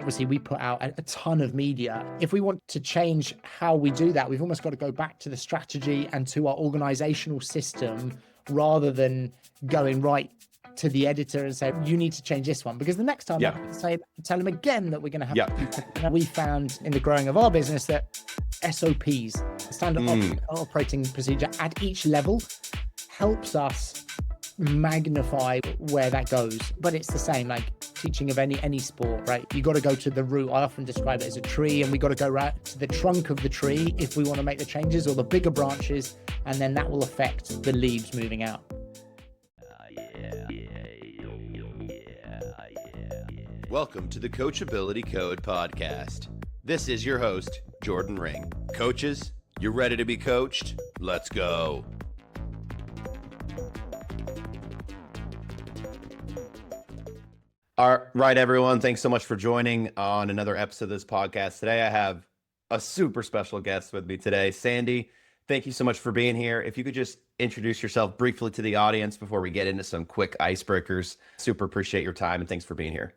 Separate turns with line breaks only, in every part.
Obviously, we put out a ton of media. If we want to change how we do that, we've almost got to go back to the strategy and to our organizational system rather than going right to the editor and say, you need to change this one. Because the next time I say, tell them again that we're going to have, we found in the growing of our business that SOPs, standard operating procedure at each level, helps us magnify where that goes. But it's the same, like teaching of any sport, right? You got to go to the root. I often describe it as a tree, and we got to go right to the trunk of the tree if we want to make the changes, or the bigger branches, and then that will affect the leaves moving out.
Welcome to the Coachability Code podcast. This is your host, Jordan Ring. Coaches, you ready to be coached? Let's go. All right, everyone. Thanks so much for joining on another episode of this podcast. Today, I have a super special guest with me today. Sandy, thank you so much for being here. If you could just introduce yourself briefly to the audience before we get into some quick icebreakers. Super appreciate your time, and thanks for being here.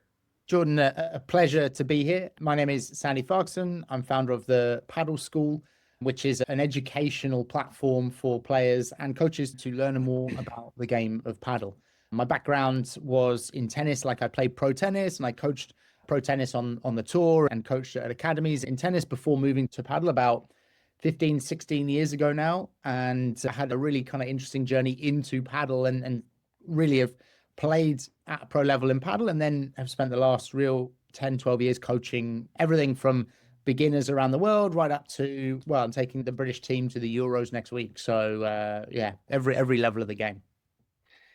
Jordan, a pleasure to be here. My name is Sandy Farquharson. I'm founder of the Padel School, which is an educational platform for players and coaches to learn more about the game of padel. My background was in tennis. Like, I played pro tennis and I coached pro tennis on the tour and coached at academies in tennis before moving to padel about 15, 16 years ago now. And I had a really kind of interesting journey into padel and really have played at a pro level in padel, and then have spent the last real 10, 12 years coaching everything from beginners around the world right up to, well, I'm taking the British team to the Euros next week. So every level of the game.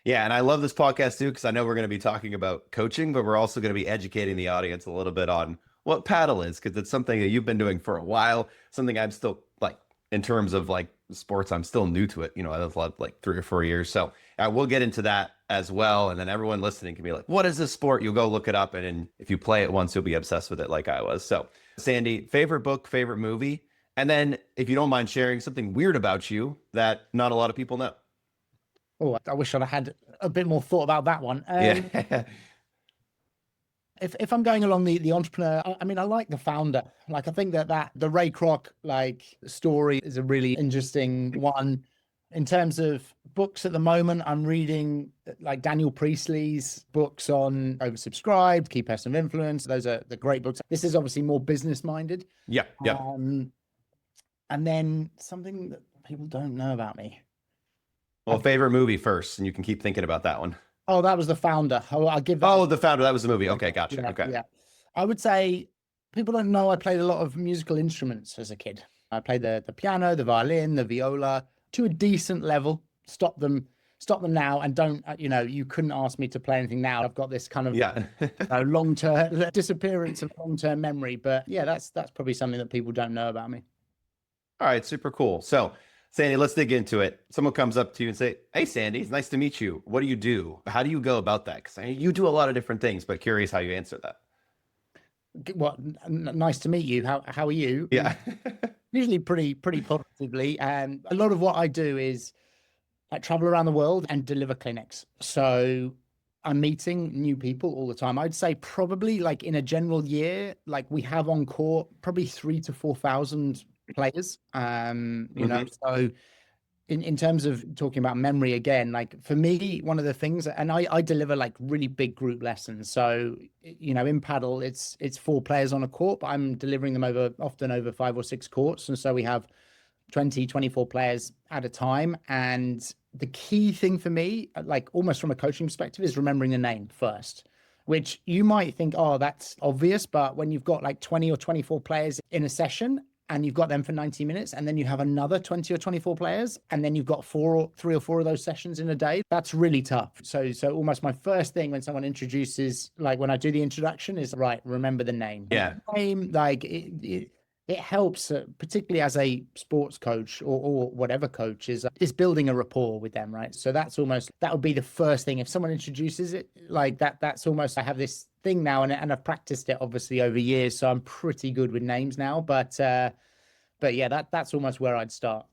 Yeah, and I love this podcast too, because I know we're going to be talking about coaching, but we're also going to be educating the audience a little bit on what padel is, because it's something that you've been doing for a while, something I'm still, like, in terms of like sports, I'm still new to it. You know, I've loved like 3 or 4 years. So we'll get into that as well. And then everyone listening can be like, what is this sport? You'll go look it up. And if you play it once, you'll be obsessed with it like I was. So Sandy, favorite book, favorite movie? And then if you don't mind sharing something weird about you that not a lot of people know.
Oh, I wish I'd had a bit more thought about that one.
Yeah.
If I'm going along the entrepreneur, I mean, I like The Founder. Like, I think that the Ray Kroc story is a really interesting one. In terms of books at the moment, I'm reading like Daniel Priestley's books on Oversubscribed, Key Person of Influence. Those are the great books. This is obviously more business minded.
Yeah.
And then something that people don't know about me.
Well, favorite movie first, and you can keep thinking about that one.
Oh, that was The Founder. I'll give that.
Oh, The Founder. That was the movie. Okay, gotcha.
Yeah,
okay.
Yeah. I would say people don't know I played a lot of musical instruments as a kid. I played the piano, the violin, the viola to a decent level. Stop them now, and don't, you couldn't ask me to play anything now. I've got this kind of long-term disappearance of long-term memory. But yeah, that's probably something that people don't know about me.
All right, super cool. So Sandy, let's dig into it. Someone comes up to you and say, hey, Sandy, it's nice to meet you. What do you do? How do you go about that? Because you do a lot of different things, but curious how you answer that.
Well, nice to meet you. How are you?
Yeah.
Usually pretty positively. And a lot of what I do is I travel around the world and deliver clinics. So I'm meeting new people all the time. I'd say probably like in a general year, like we have on court probably 3,000 to 4,000 players. So in terms of talking about memory again, like for me, one of the things, and I deliver like really big group lessons. So, in padel, it's 4 players on a court, but I'm delivering them often over 5 or 6 courts. And so we have 20, 24 players at a time. And the key thing for me, like almost from a coaching perspective, is remembering the name first, which you might think, oh, that's obvious. But when you've got like 20 or 24 players in a session, and you've got them for 90 minutes, and then you have another 20 or 24 players, and then you've got 3 or 4 of those sessions in a day, that's really tough. So almost my first thing when someone introduces, like when I do the introduction, is right, remember the name.
Yeah.
The name, like it helps, particularly as a sports coach or whatever coach, is building a rapport with them, right? So that would be the first thing. If someone introduces it like that, that's almost, I have this thing now, and I've practiced it obviously over years, so I'm pretty good with names now. But yeah, that's almost where I'd start.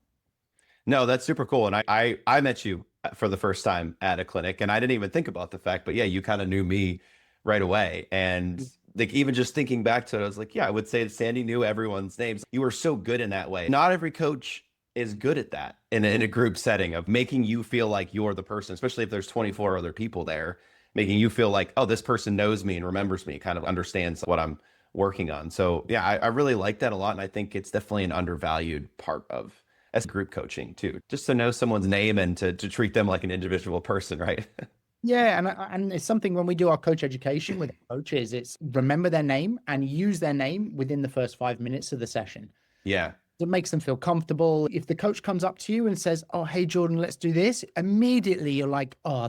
No, that's super cool. And I met you for the first time at a clinic, and I didn't even think about the fact, but yeah, you kind of knew me right away. And like even just thinking back to it, I was like, yeah, I would say that Sandy knew everyone's names. You were so good in that way. Not every coach is good at that in a group setting of making you feel like you're the person, especially if there's 24 other people there, making you feel like, oh, this person knows me and remembers me, kind of understands what I'm working on. So yeah, I really like that a lot. And I think it's definitely an undervalued part of as group coaching too, just to know someone's name and to treat them like an individual person, right?
Yeah, and it's something when we do our coach education with coaches, it's remember their name and use their name within the first 5 minutes of the session.
Yeah.
It makes them feel comfortable. If the coach comes up to you and says, "Oh, hey Jordan, let's do this," immediately you're like, "Oh,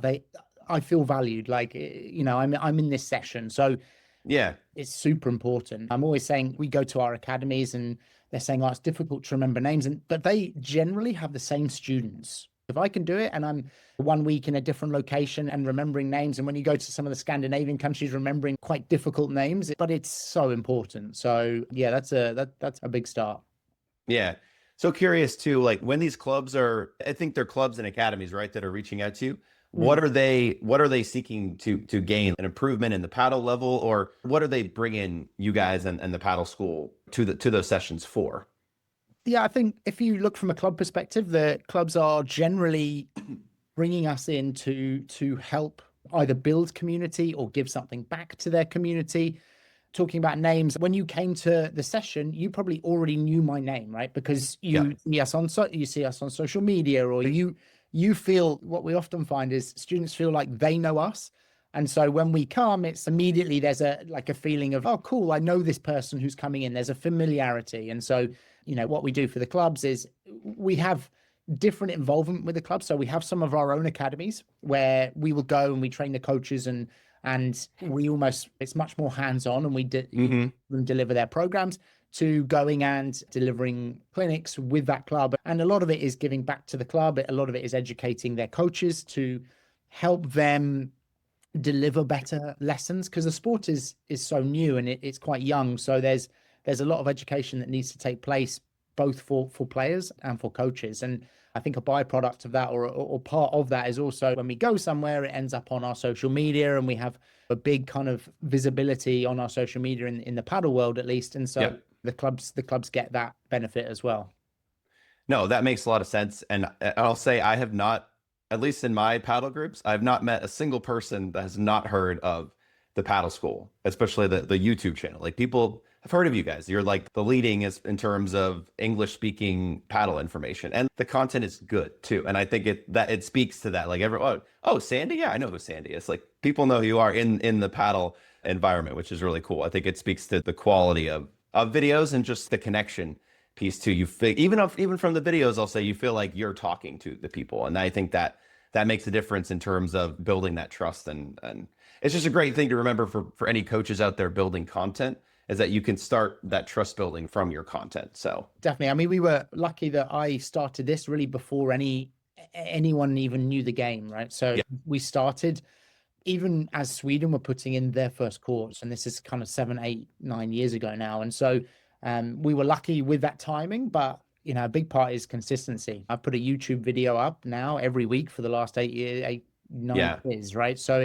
I feel valued. Like, I'm in this session." So
Yeah.
it's super important. I'm always saying we go to our academies and they're saying, "Oh, it's difficult to remember names," but they generally have the same students. If I can do it and I'm 1 week in a different location and remembering names, and when you go to some of the Scandinavian countries, remembering quite difficult names, but it's so important. So yeah, that's a big start.
Yeah. So curious too, like when these clubs are, I think they're clubs and academies, right, that are reaching out to you. What are they seeking to gain an improvement in the paddle level, or what are they bringing you guys and the paddle school to those sessions for?
Yeah, I think if you look from a club perspective, the clubs are generally bringing us in to help either build community or give something back to their community. Talking about names, when you came to the session, you probably already knew my name, right? Because
Yeah.
you see us on social media, or you feel, what we often find is students feel like they know us. And so when we come, it's immediately there's a feeling of, oh, cool, I know this person who's coming in. There's a familiarity. And so, what we do for the clubs is we have different involvement with the club. So we have some of our own academies where we will go and we train the coaches, and we almost, it's much more hands-on, and we deliver their programs, to going and delivering clinics with that club. And a lot of it is giving back to the club. A lot of it is educating their coaches to help them deliver better lessons, because the sport is so new and it's quite young. So there's a lot of education that needs to take place, both for players and for coaches. And I think a byproduct of that, or part of that, is also when we go somewhere, it ends up on our social media, and we have a big kind of visibility on our social media in the paddle world, at least. And so
Yeah.
the clubs get that benefit as well.
No, that makes a lot of sense. And I'll say I have not, at least in my paddle groups, I've not met a single person that has not heard of the paddle school, especially the YouTube channel. Like people have heard of you guys. You're like the leading is in terms of English speaking paddle information, and the content is good too. And I think it speaks to that. Like everyone, oh, Sandy, yeah, I know who Sandy is. Like people know who you are in the paddle environment, which is really cool. I think it speaks to the quality of videos and just the connection piece too. You feel, even from the videos, I'll say you feel like you're talking to the people, and I think that makes a difference in terms of building that trust. And it's just a great thing to remember for any coaches out there building content, is that you can start that trust building from your content. So
Definitely. I mean, we were lucky that I started this really before anyone even knew the game, right? So
yeah,
we started even as Sweden were putting in their first courts, and this is kind of 7, 8, 9 years ago now. And so we were lucky with that timing, but a big part is consistency. I've put a YouTube video up now every week for the last 8, 9
yeah,
years, right? So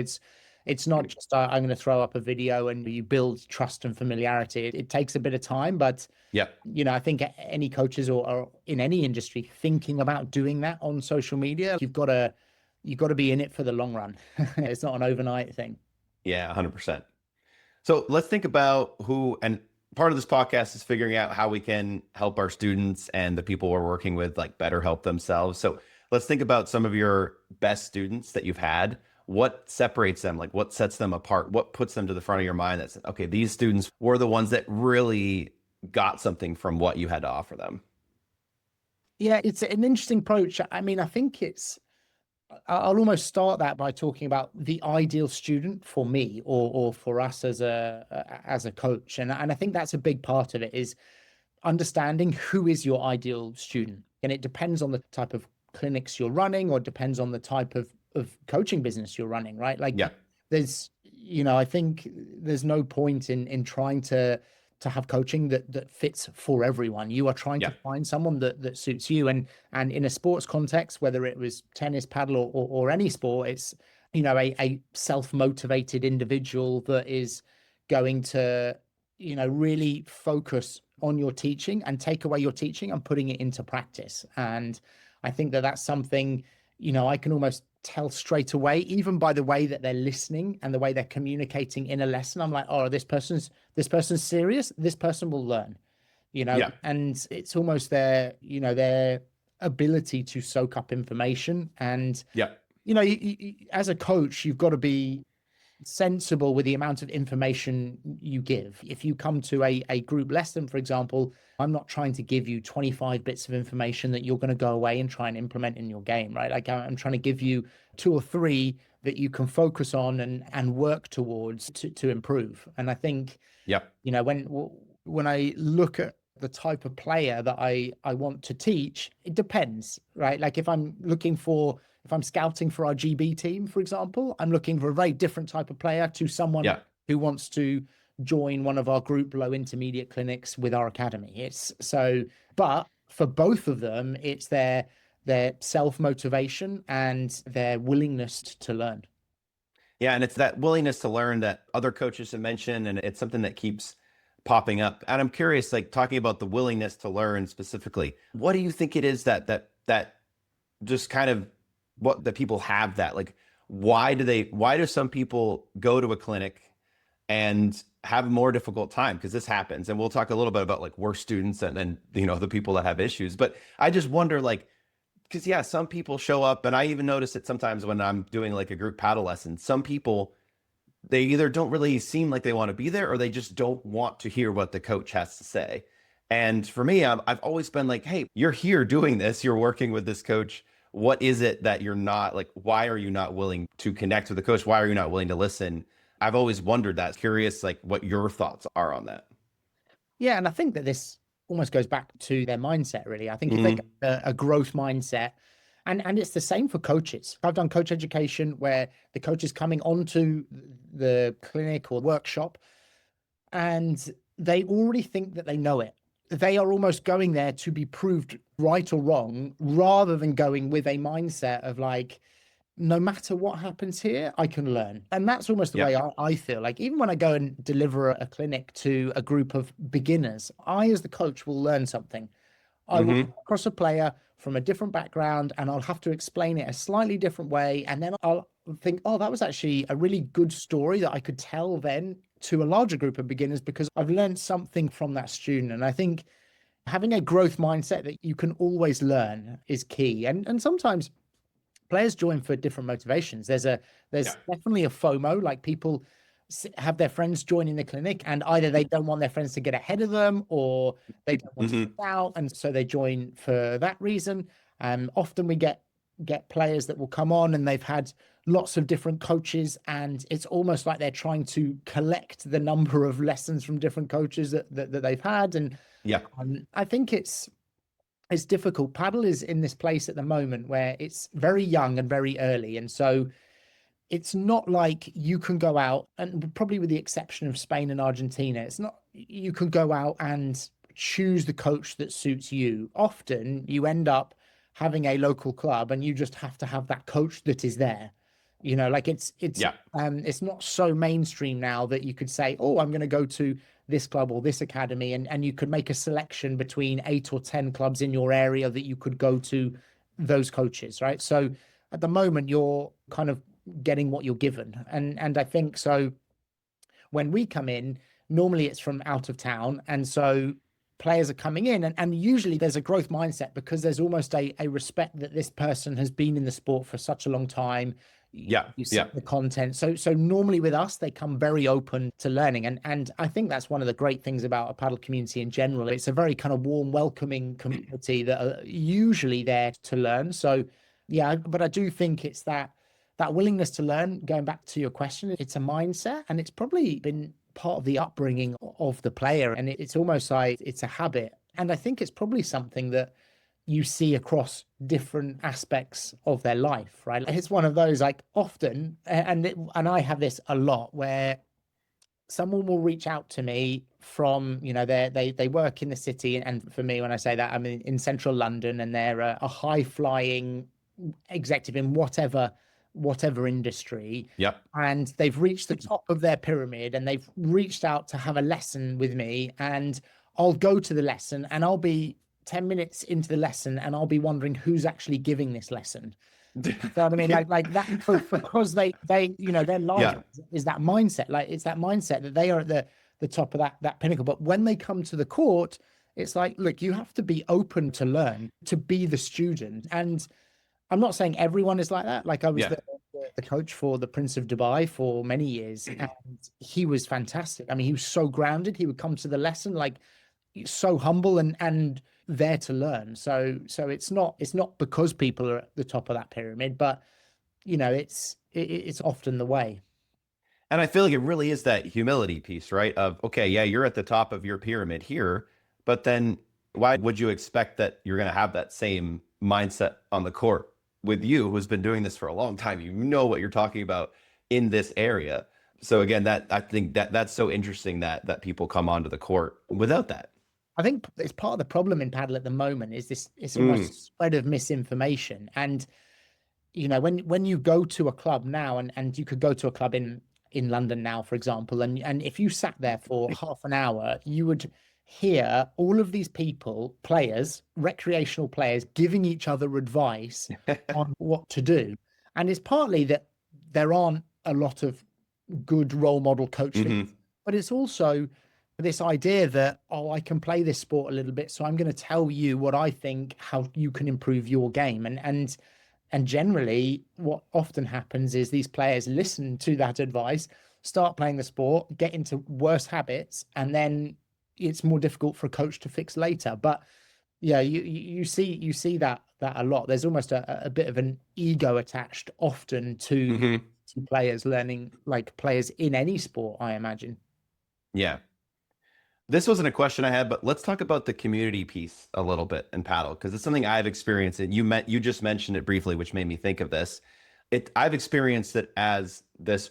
it's not just I'm going to throw up a video and you build trust and familiarity. It takes a bit of time, but
yeah.
I think any coaches or in any industry thinking about doing that on social media, you've got to be in it for the long run. It's not an overnight thing.
Yeah, 100%. So let's think about who, and part of this podcast is figuring out how we can help our students and the people we're working with like better help themselves. So let's think about some of your best students that you've had. What separates them? Like what sets them apart? What puts them to the front of your mind that says, okay, these students were the ones that really got something from what you had to offer them?
Yeah, it's an interesting approach. I mean, I think I'll almost start that by talking about the ideal student for me, or for us as a coach. And I think that's a big part of it, is understanding who is your ideal student. And it depends on the type of clinics you're running, or depends on the type of coaching business you're running, right? Like
Yeah,
there's, I think there's no point in trying to have coaching that fits for everyone. You are trying to
yeah,
find someone that suits you. And in a sports context, whether it was tennis, paddle, or any sport, it's, a self-motivated individual that is going to, really focus on your teaching and take away your teaching and putting it into practice. And I think that that's something, I can almost tell straight away, even by the way that they're listening and the way they're communicating in a lesson. I'm like, oh, this person's serious. This person will learn,
Yeah.
and it's almost their ability to soak up information. And,
Yeah.
as a coach, you've got to be sensible with the amount of information you give. If you come to a group lesson, for example, I'm not trying to give you 25 bits of information that you're going to go away and try and implement in your game, right? Like I'm trying to give you 2 or 3 that you can focus on and work towards to improve. And I think,
Yeah.
when I look at the type of player that I want to teach, it depends, right? Like if I'm scouting for our GB team, for example, I'm looking for a very different type of player to someone
Yeah.
who wants to join one of our group low intermediate clinics with our academy. But for both of them, it's their self-motivation and their willingness to learn.
Yeah, and it's that willingness to learn that other coaches have mentioned, and it's something that keeps popping up. And I'm curious, like talking about the willingness to learn specifically, what do you think it is that just kind of what the people have that like why do some people go to a clinic and have a more difficult time? Because this happens, and we'll talk a little bit about like worse students and then the people that have issues. But I just wonder like because yeah, some people show up, and I even notice it sometimes when I'm doing like a group paddle lesson. Some people, they either don't really seem like they want to be there, or they just don't want to hear what the coach has to say. And for me, I've always been like, hey, you're here doing this, you're working with this coach. What is it that you're not like? Why are you not willing to connect with the coach? Why are you not willing to listen? I've always wondered that. Curious, like what your thoughts are on that.
Yeah, and I think that this almost goes back to their mindset, really. I think if they
Mhm.
get a growth mindset, and it's the same for coaches. I've done coach education where the coach is coming onto the clinic or workshop, and they already think that they know it. They are almost going there to be proved right or wrong, rather than going with a mindset of like, no matter what happens here, I can learn. And that's almost the
Yeah.
way I feel. Like even when I go and deliver a clinic to a group of beginners, I, as the coach, will learn something. I will come
Hmm.
across a player from a different background and I'll have to explain it a slightly different way. And then I'll think, oh, that was actually a really good story that I could tell then to a larger group of beginners because I've learned something from that student. And I think having a growth mindset that you can always learn is key. And sometimes players join for different motivations. There's
Yeah.
definitely a FOMO, like people have their friends joining the clinic and either they don't want their friends to get ahead of them or they don't want to
Hmm.
miss out, and so they join for that reason. Often we get players that will come on and they've had lots of different coaches, and it's almost like they're trying to collect the number of lessons from different coaches that they've had. And
Yeah.
I think it's difficult. Paddle is in this place at the moment where it's very young and very early. And so it's not like you can go out, and probably with the exception of Spain and Argentina, it's not, you can go out and choose the coach that suits you. Often you end up having a local club and you just have to have that coach that is there. Like
Yeah.
it's not so mainstream now that you could say, oh, I'm going to go to this club or this academy, and you could make a selection between 8 or 10 clubs in your area that you could go to those coaches, right? So at the moment you're kind of getting what you're given. And I think so when we come in, normally it's from out of town. And so players are coming in, and usually there's a growth mindset because there's almost a respect that this person has been in the sport for such a long time.
Yeah.
You see
Yeah.
the content. So normally with us, they come very open to learning. And I think that's one of the great things about a paddle community in general. It's a very kind of warm, welcoming community that are usually there to learn. So yeah, but I do think it's that willingness to learn. Going back to your question, it's a mindset, and it's probably been part of the upbringing of the player, and it's almost like it's a habit. And I think it's probably something that you see across different aspects of their life, right? It's one of those, like, often, and I have this a lot, where someone will reach out to me from, they work in the city, and for me, when I say that, I'm in central London, and they're a high flying executive in whatever whatever industry,
Yep.
and they've reached the top of their pyramid and they've reached out to have a lesson with me, and I'll go to the lesson and I'll be 10 minutes into the lesson and I'll be wondering who's actually giving this lesson. So I mean, like that, because they, you know, their life
Yeah.
is that mindset. Like it's that mindset that they are at the top of that pinnacle. But when they come to the court, it's like, look, you have to be open to learn, to be the student. And I'm not saying everyone is like that. Like I was
Yeah.
the coach for the Prince of Dubai for many years, and he was fantastic. I mean, he was so grounded. He would come to the lesson like so humble and there to learn. So it's not because people are at the top of that pyramid, but you know, it's often the way.
And I feel like it really is that humility piece, right? Of, okay, yeah, you're at the top of your pyramid here, but then why would you expect that you're going to have that same mindset on the court with you, who's been doing this for a long time? You know what you're talking about in this area. So again, that I think that's so interesting that people come onto the court without that.
I think it's part of the problem in paddle at the moment is this, it's
Mm.
almost spread of misinformation. And you know, when you go to a club now, and you could go to a club in London now, for example, and if you sat there for half an hour, you would hear all of these people, players, recreational players, giving each other advice on what to do. And it's partly that there aren't a lot of good role model coach
Hmm.
figures, but it's also this idea that, oh, I can play this sport a little bit, so I'm going to tell you what I think, how you can improve your game. And generally, what often happens is these players listen to that advice, start playing the sport, get into worse habits, and then it's more difficult for a coach to fix later. But yeah, you see that a lot. There's almost a bit of an ego attached often
Hmm.
to players learning, like players in any sport, I imagine.
Yeah. This wasn't a question I had, but let's talk about the community piece a little bit in paddle, because it's something I've experienced. And you just mentioned it briefly, which made me think of this. I've experienced it as this.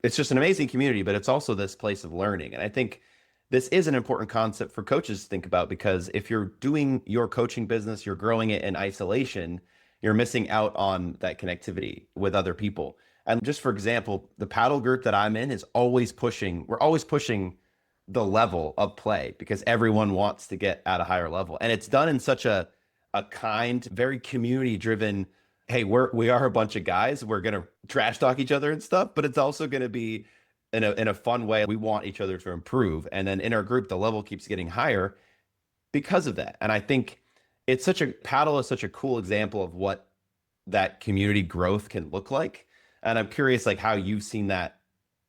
It's just an amazing community, but it's also this place of learning. And I think this is an important concept for coaches to think about, because if you're doing your coaching business, you're growing it in isolation, you're missing out on that connectivity with other people. And just for example, the paddle group that I'm in is always pushing. We're always pushing the level of play because everyone wants to get at a higher level. And it's done in such a kind, very community driven, hey, we are a bunch of guys, we're gonna trash talk each other and stuff, but it's also gonna be in a fun way. We want each other to improve. And then in our group, the level keeps getting higher because of that. And I think paddle is such a cool example of what that community growth can look like. And I'm curious like how you've seen that.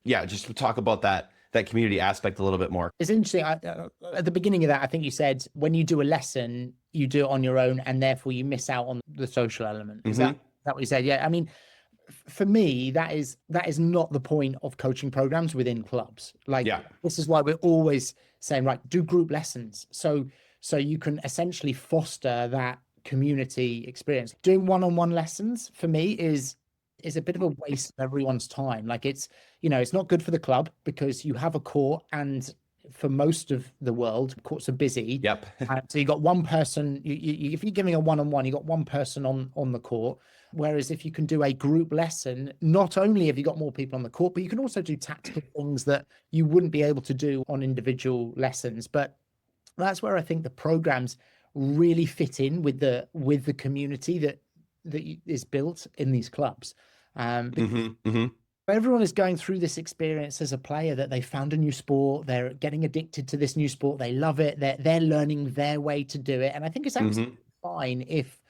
Yeah, just to talk about that community aspect a little bit more.
It's interesting. At the beginning of that, I think you said when you do a lesson, you do it on your own, and therefore you miss out on the social element. Is
Hmm.
that what you said? Yeah. I mean, for me, that is not the point of coaching programs within clubs. Like
Yeah.
this is why we're always saying, right, do group lessons. So you can essentially foster that community experience. Doing one-on-one lessons for me is a bit of a waste of everyone's time. Like it's, you know, it's not good for the club because you have a court, and for most of the world, courts are busy.
Yep.
So you got one person, if you're giving a one-on-one, you got one person on the court. Whereas if you can do a group lesson, not only have you got more people on the court, but you can also do tactical things that you wouldn't be able to do on individual lessons. But that's where I think the programs really fit in with the community that is built in these clubs. Because
Hmm. Hmm.
everyone is going through this experience as a player that they found a new sport, they're getting addicted to this new sport, they love it, they're learning their way to do it. And I think it's absolutely
Hmm.
fine if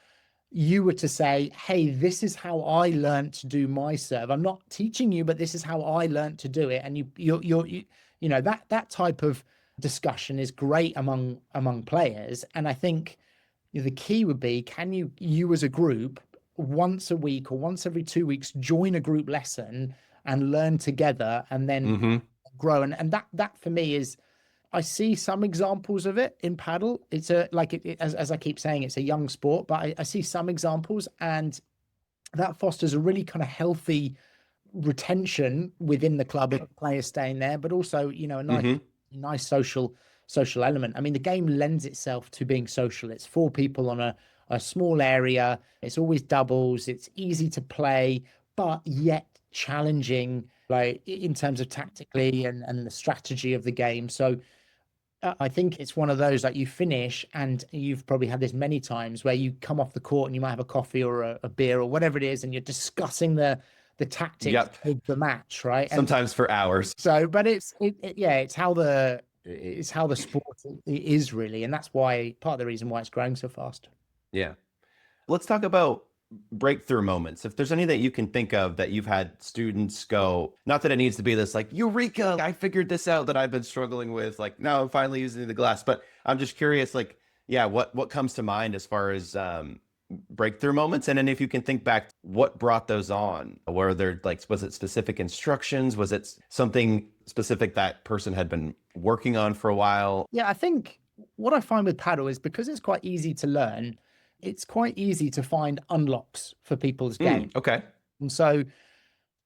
you were to say, hey, this is how I learned to do my serve. I'm not teaching you, but this is how I learned to do it. And you know, that type of discussion is great among players. And I think the key would be, can you as a group once a week or once every 2 weeks join a group lesson and learn together and then
Hmm.
grow. And that for me is, I see some examples of it in paddle. It's as I keep saying, it's a young sport, but I see some examples, and that fosters a really kind of healthy retention within the club of players staying there, but also, you know, a
Hmm.
nice social element. I mean, the game lends itself to being social. It's four people on a small area. It's always doubles. It's easy to play, but yet challenging, like in terms of tactically and the strategy of the game. So I think it's one of those like you finish, and you've probably had this many times where you come off the court and you might have a coffee or a beer or whatever it is, and you're discussing the tactics
Yep.
of the match, right? And
Sometimes for hours.
so, but yeah, it's how the sport is really, and that's why part of the reason why it's growing so fast.
Yeah. Let's talk about breakthrough moments. If there's any that you can think of that you've had students go, not that it needs to be this like, Eureka, I figured this out that I've been struggling with. Like, now I'm finally using the glass. But I'm just curious, like, yeah, what comes to mind as far as breakthrough moments? And then if you can think back, what brought those on? Were there like, was it specific instructions? Was it something specific that person had been working on for a while?
Yeah, I think what I find with paddle is because it's quite easy to learn, it's quite easy to find unlocks for people's game.
Okay.
And so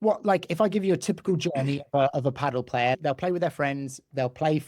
what, like if I give you a typical journey of a paddle player, they'll play with their friends, they'll play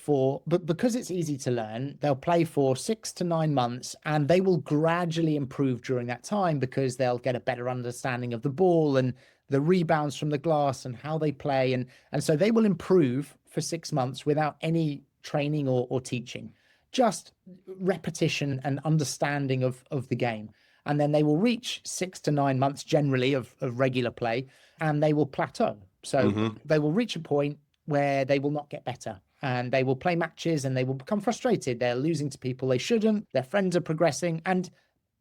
but because it's easy to learn, they'll play for 6 to 9 months, and they will gradually improve during that time because they'll get a better understanding of the ball and the rebounds from the glass and how they play. And so they will improve for 6 months without any training or teaching, just repetition and understanding of the game. And then they will reach 6 to 9 months generally of regular play, and they will plateau. So they will reach a point where they will not get better, and they will play matches and they will become frustrated. They're losing to people they shouldn't. Their friends are progressing, and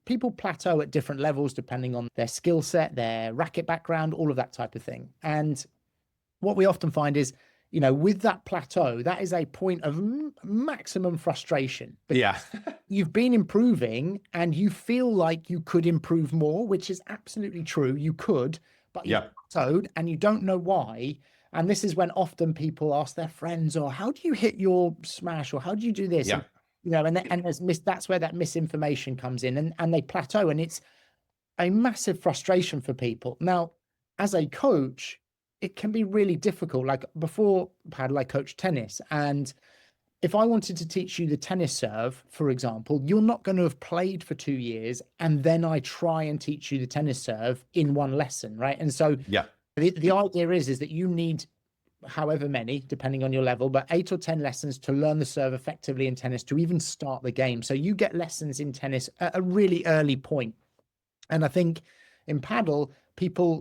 people plateau at different levels depending on their skill set, their racket background, all of that type of thing. And what we often find is, with that plateau, that is a point of maximum frustration.
Yeah.
You've been improving and you feel like you could improve more, which is absolutely true. You could, but you plateaued and you don't know why. And this is when often people ask their friends, or how do you hit your smash? Or how do you do this?
Yeah.
And that's where that misinformation comes in, and they plateau, and it's a massive frustration for people. Now, as a coach, it can be really difficult. Like before Padel, I coached tennis, and if I wanted to teach you the tennis serve, for example, you're not going to have played for 2 years, and then I try and teach you the tennis serve in one lesson, right? And so the idea is that you need however many, depending on your level, but 8 or 10 lessons to learn the serve effectively in tennis to even start the game. So you get lessons in tennis at a really early point. And I think in Padel,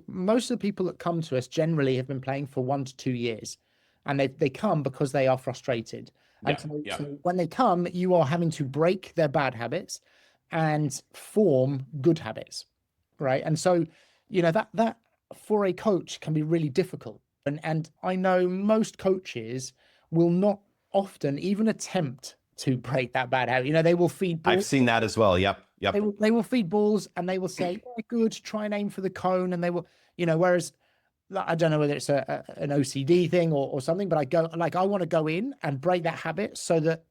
most of the people that come to us generally have been playing for 1 to 2 years, and they come because they are frustrated. So when they come, you are having to break their bad habits and form good habits, right? And so, that for a coach can be really difficult. And I know most coaches will not often even attempt to break that bad habit. They will feed balls.
I've seen that as well. Yep.
They will feed balls, and they will say, yeah, good, try and aim for the cone. And they will, whereas I don't know whether it's an OCD thing or something, but I want to go in and break that habit so that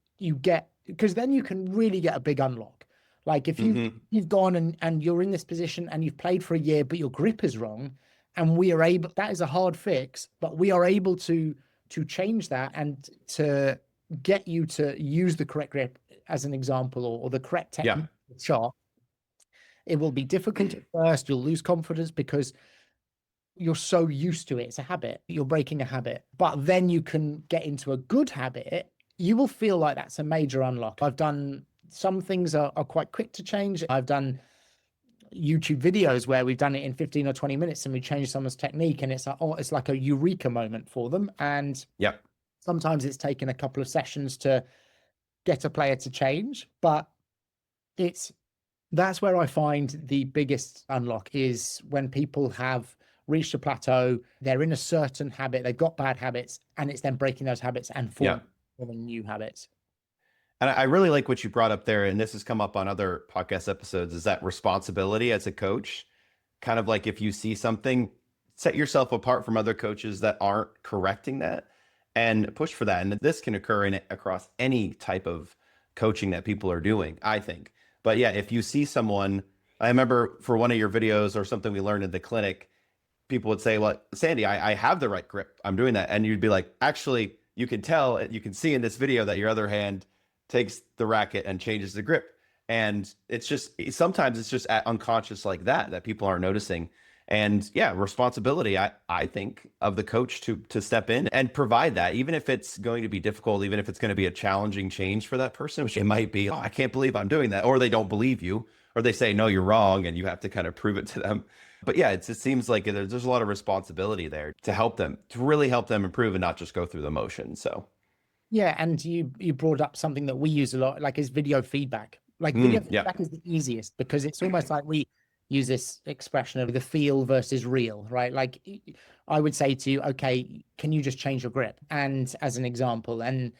because then you can really get a big unlock. Like if you've gone and you're in this position and you've played for a year, but your grip is wrong, and that is a hard fix, but we are able to change that and to get you to use the correct grip as an example, or the correct technique shot. It will be difficult at first. You'll lose confidence because you're so used to it. It's a habit. You're breaking a habit, but then you can get into a good habit. You will feel like that's a major unlock. I've done some things are quite quick to change. I've done YouTube videos where we've done it in 15 or 20 minutes and we changed someone's technique, and it's like a eureka moment for them. And sometimes it's taken a couple of sessions to get a player to change, but that's where I find the biggest unlock is when people have reached a plateau, they're in a certain habit, they've got bad habits, and it's then breaking those habits and forming new habits.
And I really like what you brought up there, and this has come up on other podcast episodes, is that responsibility as a coach. Kind of like if you see something, set yourself apart from other coaches that aren't correcting that and push for that. And this can occur across any type of coaching that people are doing, I think. But yeah, if you see someone, I remember for one of your videos or something we learned in the clinic, people would say, well, Sandy, I have the right grip. I'm doing that. And you'd be like, actually, you can see in this video that your other hand takes the racket and changes the grip. And it's just sometimes it's just unconscious like that people aren't noticing. And yeah, responsibility, I think, of the coach to step in and provide that, even if it's going to be difficult, even if it's going to be a challenging change for that person, which it might be. Oh, I can't believe I'm doing that, or they don't believe you, or they say no, you're wrong, and you have to kind of prove it to them. But yeah, it seems like there's a lot of responsibility there to help them, to really help them improve and not just go through the motion. So
Yeah, and you brought up something that we use a lot, like is video feedback. Like video
yeah,
feedback is the easiest because it's almost like we use this expression of the feel versus real, right? Like I would say to you, okay, can you just change your grip? And as an example, and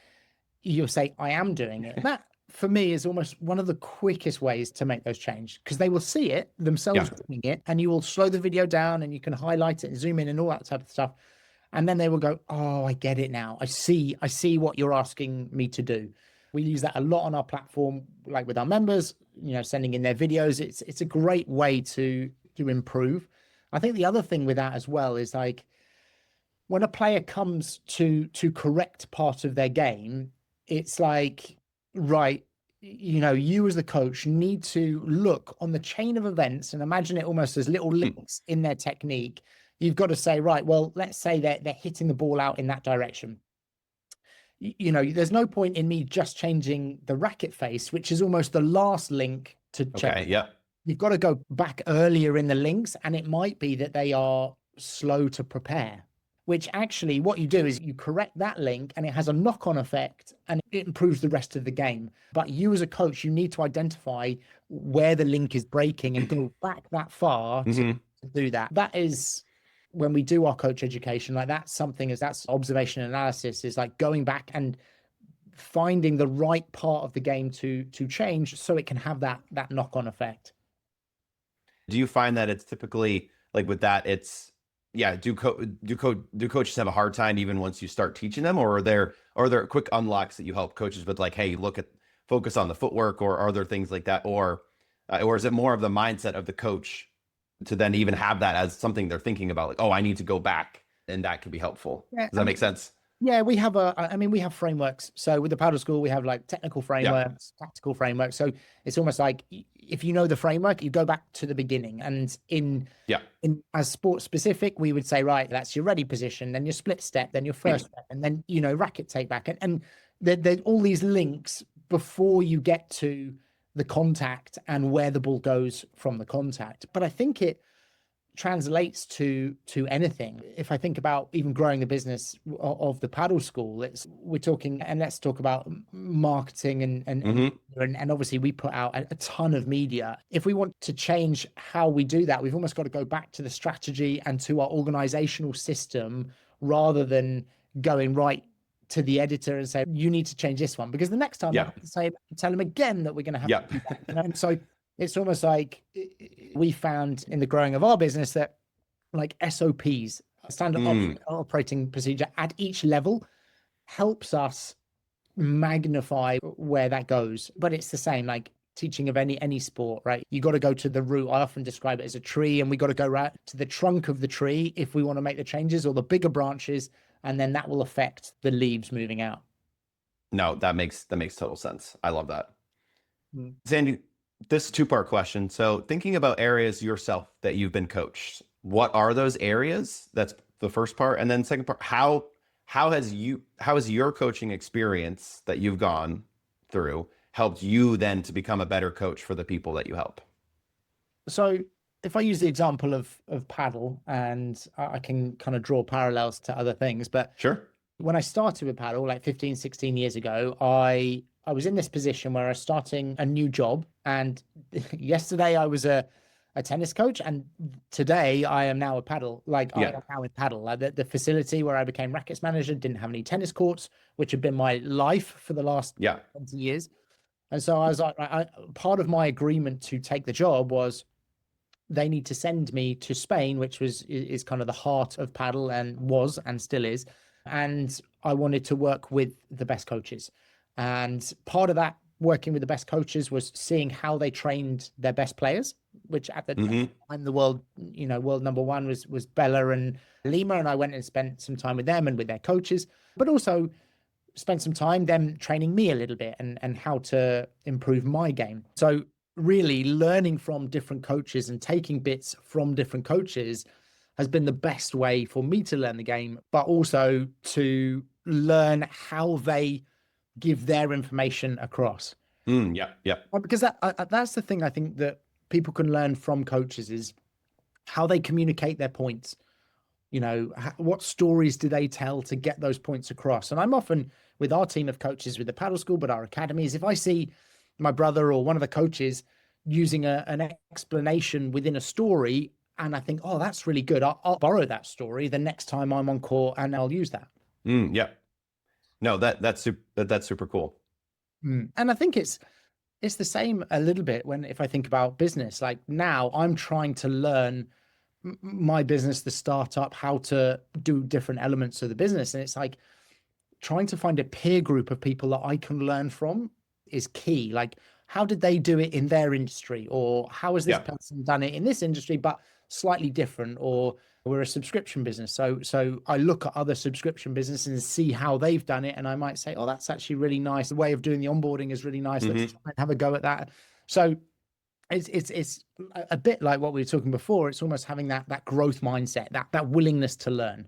you'll say, I am doing it. That for me is almost one of the quickest ways to make those change because they will see it themselves
yeah,
doing it, and you will slow the video down and you can highlight it and zoom in and all that type of stuff. And then they will go, oh, I get it now. I see what you're asking me to do. We use that a lot on our platform, like with our members, sending in their videos. It's a great way to improve. I think the other thing with that as well is like when a player comes to correct part of their game, it's like, right, you as the coach need to look on the chain of events and imagine it almost as little links in their technique. You've got to say, right, well, let's say they're hitting the ball out in that direction. There's no point in me just changing the racket face, which is almost the last link to check.
okay, yeah,
You've got to go back earlier in the links, and it might be that they are slow to prepare, which actually what you do is you correct that link and it has a knock-on effect and it improves the rest of the game. But you as a coach, you need to identify where the link is breaking and go back that far to do that. That is when we do our coach education, like that's something that's observation analysis, is like going back and finding the right part of the game to change so it can have that knock-on effect.
Do you find that it's typically like with that, it's yeah, do coaches have a hard time even once you start teaching them, or are there quick unlocks that you help coaches with, like, hey, focus on the footwork, or are there things like that, or is it more of the mindset of the coach to then even have that as something they're thinking about, like, oh, I need to go back, and that can be helpful.
Yeah,
Does that make sense?
yeah, we have frameworks. So with the Padel School, we have like technical
Yeah,
frameworks, tactical frameworks. So it's almost like if you know the framework, you go back to the beginning. And
yeah,
as sport specific, we would say, right, that's your ready position, then your split step, then your first step, and then racket take back. And there's all these links before you get to the contact and where the ball goes from the contact. But I think it translates to anything. If I think about even growing the business of the Padel School, we're talking, and let's talk about marketing and obviously we put out a ton of media. If we want to change how we do that, we've almost got to go back to the strategy and to our organizational system rather than going right to the editor and say, you need to change this one, because the next time I have to tell them again that we're going to have to do that. And so it's almost like we found in the growing of our business that like SOPs, standard operating procedure at each level, helps us magnify where that goes. But it's the same, like teaching of any sport, right? You got to go to the root. I often describe it as a tree, and we got to go right to the trunk of the tree if we want to make the changes, or the bigger branches, and then that will affect the leaves moving out.
no, that makes total sense. I love that. Sandy, this is a two-part question. So thinking about areas yourself that you've been coached, what are those areas? That's the first part. And then second part, how has your coaching experience that you've gone through helped you then to become a better coach for the people that you help?
So if I use the example of paddle, and I can kind of draw parallels to other things, but
Sure.
when I started with paddle like 15, 16 years ago, I was in this position where I was starting a new job. And yesterday I was a tennis coach, and today I am now a paddle. Like I am now in paddle. Like the facility where I became rackets manager didn't have any tennis courts, which had been my life for the last 20 years. And so I was like, part of my agreement to take the job was they need to send me to Spain, which is kind of the heart of paddle, and was and still is. And I wanted to work with the best coaches. And part of that working with the best coaches was seeing how they trained their best players, which at the time the world number one was Bella and Lima. And I went and spent some time with them and with their coaches, but also spent some time them training me a little bit and how to improve my game. So really learning from different coaches and taking bits from different coaches has been the best way for me to learn the game, but also to learn how they give their information across.
Yeah, yeah.
Because that's the thing I think that people can learn from coaches is how they communicate their points. You know, what stories do they tell to get those points across? And I'm often with our team of coaches with the paddle school, but our academies, if I see my brother or one of the coaches using an explanation within a story, and I think, oh, that's really good, I'll borrow that story the next time I'm on court and I'll use that.
Yeah. No, that's super cool.
And I think it's the same a little bit if I think about business. Like now I'm trying to learn my business, the startup, how to do different elements of the business. And it's like trying to find a peer group of people that I can learn from is key. Like, how did they do it in their industry? Or how has this person done it in this industry, but slightly different? Or we're a subscription business. So I look at other subscription businesses and see how they've done it. And I might say, oh, that's actually really nice. The way of doing the onboarding is really nice. Let's try and have a go at that. So it's a bit like what we were talking before. It's almost having that growth mindset, that willingness to learn.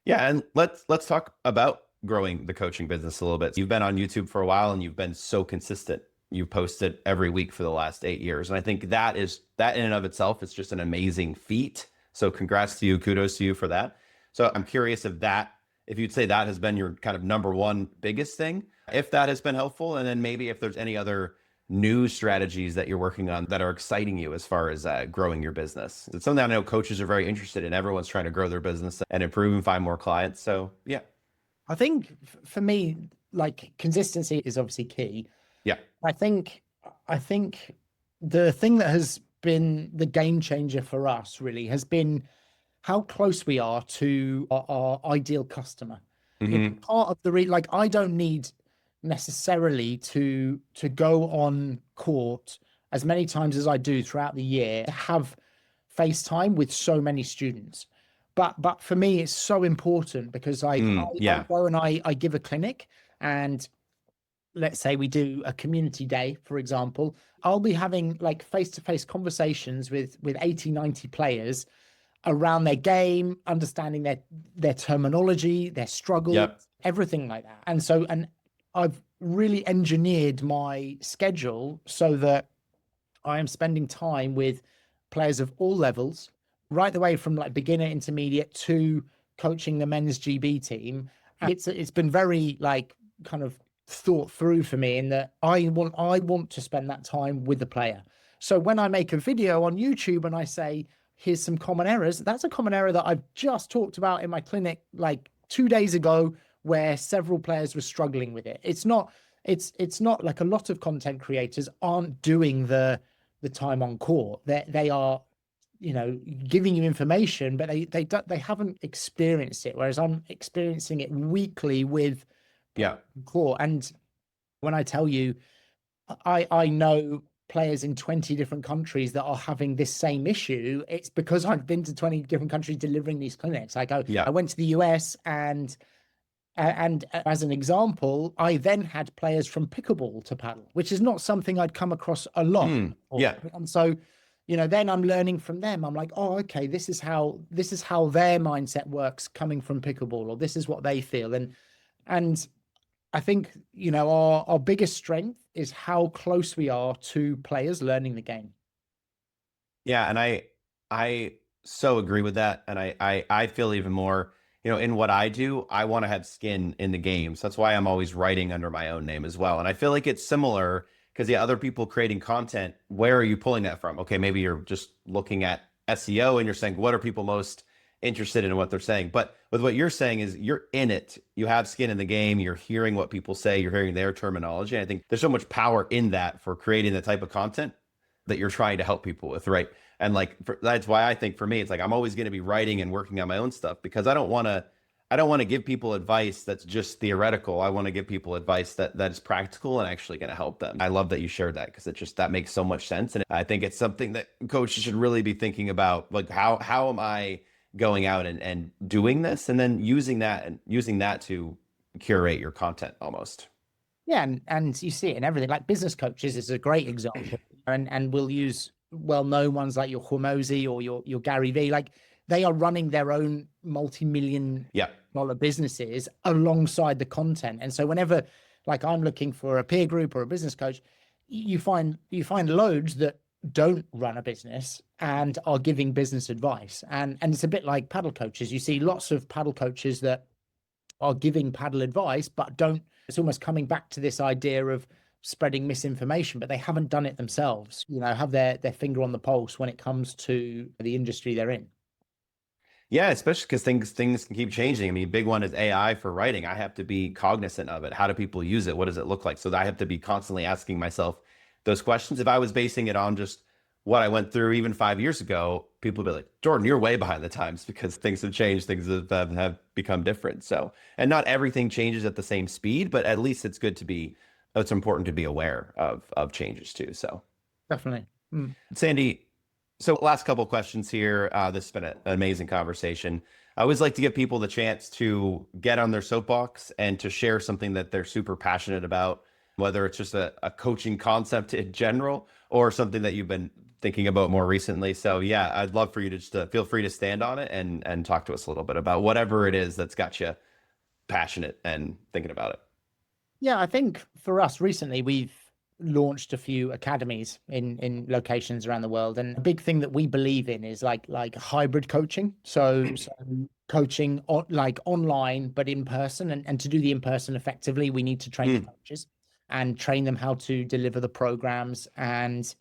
Yeah, and let's talk about growing the coaching business a little bit. You've been on YouTube for a while and you've been so consistent. You've posted every week for the last 8 years. And I think that in and of itself is just an amazing feat. So congrats to you, kudos to you for that. So I'm curious if you'd say that has been your kind of number one biggest thing, if that has been helpful, and then maybe if there's any other new strategies that you're working on that are exciting you as far as growing your business. It's something I know coaches are very interested in. Everyone's trying to grow their business and improve and find more clients. So yeah.
I think for me, like consistency is obviously key.
Yeah.
I think the thing that has been the game changer for us really has been how close we are to our ideal customer. It's part of like I don't need necessarily to go on court as many times as I do throughout the year to have FaceTime with so many students. But for me, it's so important because I go and I give a clinic, and let's say we do a community day, for example, I'll be having like face-to-face conversations with 80, 90 players around their game, understanding their terminology, their struggle, everything like that. And I've really engineered my schedule so that I am spending time with players of all levels, right the way from like beginner, intermediate to coaching the men's GB team. And it's been very like kind of thought through for me in that I want to spend that time with the player. So when I make a video on YouTube and I say, here's some common errors, that's a common error that I've just talked about in my clinic like 2 days ago, where several players were struggling with it. It's not like a lot of content creators aren't doing the time on court. They are, you know, giving you information, but they haven't experienced it. Whereas I'm experiencing it weekly with court. And when I tell you, I know players in 20 different countries that are having this same issue, it's because I've been to 20 different countries delivering these clinics. Like I went to the US and as an example, I then had players from pickleball to paddle, which is not something I'd come across a lot. And so, you know, then I'm learning from them. I'm like, oh, okay, this is how their mindset works coming from pickleball, or this is what they feel. And I think, you know, our biggest strength is how close we are to players learning the game.
Yeah, and I so agree with that. And I feel even more, you know, in what I do, I want to have skin in the game. So that's why I'm always writing under my own name as well. And I feel like it's similar because other people creating content, where are you pulling that from? Okay, maybe you're just looking at SEO and you're saying, what are people most interested in what they're saying? But with what you're saying is you're in it. You have skin in the game. You're hearing what people say. You're hearing their terminology. And I think there's so much power in that for creating the type of content that you're trying to help people with, right? And like that's why I think for me, it's like I'm always going to be writing and working on my own stuff because I don't want to give people advice that's just theoretical. I want to give people advice that is practical and actually going to help them. I love that you shared that because that makes so much sense. And I think it's something that coaches should really be thinking about, like how am I going out and doing this, and then using that to curate your content almost.
Yeah, and you see it in everything. Like business coaches is a great example, and we'll use well-known ones like your Hormozy or your Gary V. Like they are running their own multi-million
Yeah.
dollar businesses alongside the content. And so whenever like I'm looking for a peer group or a business coach, you find loads that don't run a business and are giving business advice. And it's a bit like paddle coaches. You see lots of paddle coaches that are giving paddle advice, but don't. It's almost coming back to this idea of spreading misinformation, but they haven't done it themselves. Have their finger on the pulse when it comes to the industry they're in.
Yeah, especially because things can keep changing. I mean, big one is AI for writing. I have to be cognizant of it. How do people use it? What does it look like? So I have to be constantly asking myself those questions. If I was basing it on just what I went through even 5 years ago, people would be like, Jordan, you're way behind the times because things have changed, things have become different. So, and not everything changes at the same speed, but at least it's important to be aware of changes too. So
Definitely. Mm.
Sandy, so last couple of questions here. This has been an amazing conversation. I always like to give people the chance to get on their soapbox and to share something that they're super passionate about, whether it's just a coaching concept in general or something that you've been thinking about more recently. So yeah, I'd love for you to just feel free to stand on it and talk to us a little bit about whatever it is that's got you passionate and thinking about it.
Yeah, I think for us recently, we've launched a few academies in locations around the world, and a big thing that we believe in is like hybrid coaching. So coaching like online but in person, and to do the in person effectively, we need to train the coaches and train them how to deliver the programs, and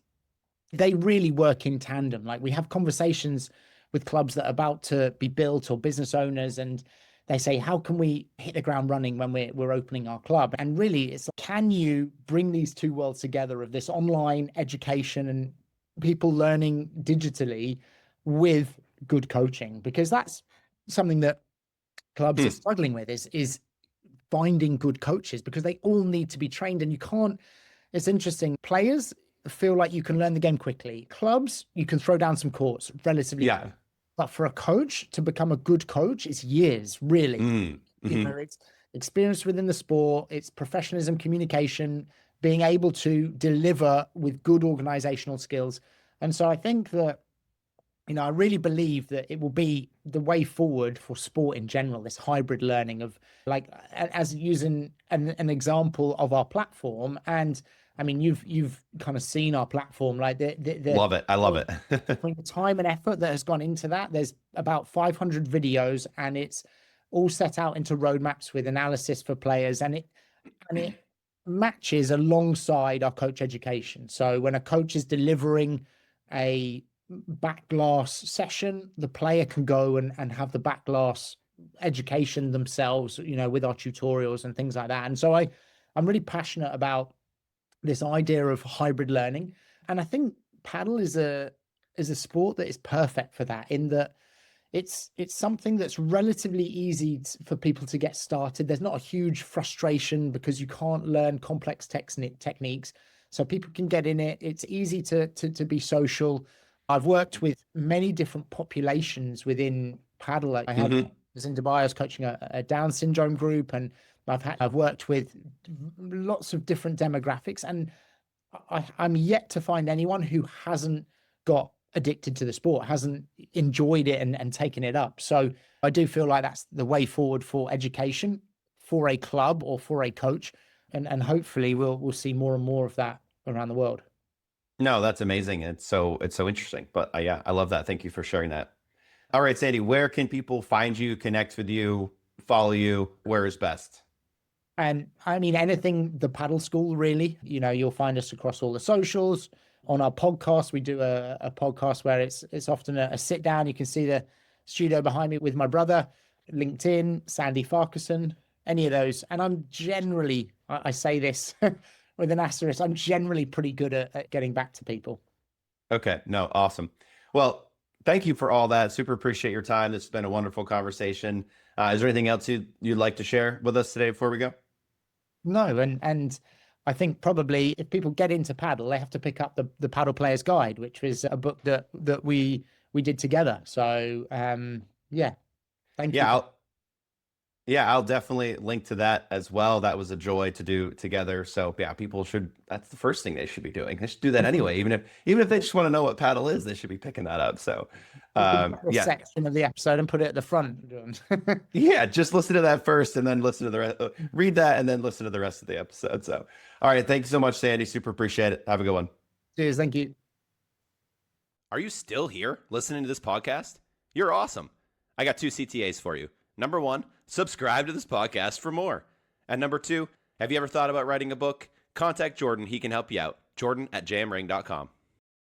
they really work in tandem. Like we have conversations with clubs that are about to be built or business owners, and they say, how can we hit the ground running when we're opening our club? And really, it's like, can you bring these two worlds together of this online education and people learning digitally with good coaching? Because that's something that clubs are struggling with is finding good coaches, because they all need to be trained, and you can't. It's interesting. Players feel like you can learn the game quickly. Clubs, you can throw down some courts relatively.
Yeah.
But for a coach to become a good coach, it's years, really. It's experience within the sport, it's professionalism, communication, being able to deliver with good organizational skills. And so I think that, I really believe that it will be the way forward for sport in general, this hybrid learning of like, as using an example of our platform. And I mean, you've kind of seen our platform, like
Love it. I love it.
between the time and effort that has gone into that. There's about 500 videos, and it's all set out into roadmaps with analysis for players, and it matches alongside our coach education. So when a coach is delivering a back glass session, the player can go and have the back glass education themselves, with our tutorials and things like that. And so I'm really passionate about this idea of hybrid learning. And I think paddle is a sport that is perfect for that, in that it's something that's relatively easy for people to get started. There's not a huge frustration because you can't learn complex techniques. So people can get in it. It's easy to be social. I've worked with many different populations within paddle. I was in Dubai. I was coaching a Down syndrome group, and I've worked with lots of different demographics, and I'm yet to find anyone who hasn't got addicted to the sport, hasn't enjoyed it and taken it up. So I do feel like that's the way forward for education, for a club or for a coach, and hopefully we'll see more and more of that around the world.
No, that's amazing. It's so interesting. But yeah, I love that. Thank you for sharing that. All right, Sandy, where can people find you, connect with you, follow you? Where is best?
And I mean, anything the paddle school, really. You'll find us across all the socials. On our podcast, we do a podcast where it's often a sit down. You can see the studio behind me with my brother. LinkedIn, Sandy Farquharson, any of those. And I'm generally, I say this with an asterisk, I'm generally pretty good at getting back to people.
Okay, no, awesome. Well, thank you for all that. Super appreciate your time. This has been a wonderful conversation. Is there anything else you'd like to share with us today before we go?
No, and I think probably if people get into paddle, they have to pick up the Paddle Player's Guide, which was a book that we did together. So yeah, thank you.
Yeah, Yeah, I'll definitely link to that as well. That was a joy to do together. So yeah, people should, that's the first thing they should be doing. They should do that anyway. Even if they just want to know what paddle is, they should be picking that up. So
We could make a
yeah.
section of the episode and put it at the front.
Yeah, just listen to that first and then listen to the rest. Read that and then listen to the rest of the episode. So all right, thank you so much, Sandy. Super appreciate it. Have a good one.
Cheers, thank you.
Are you still here listening to this podcast? You're awesome. I got 2 CTAs for you. Number 1, subscribe to this podcast for more. And number 2, have you ever thought about writing a book? Contact Jordan. He can help you out. Jordan@jamring.com.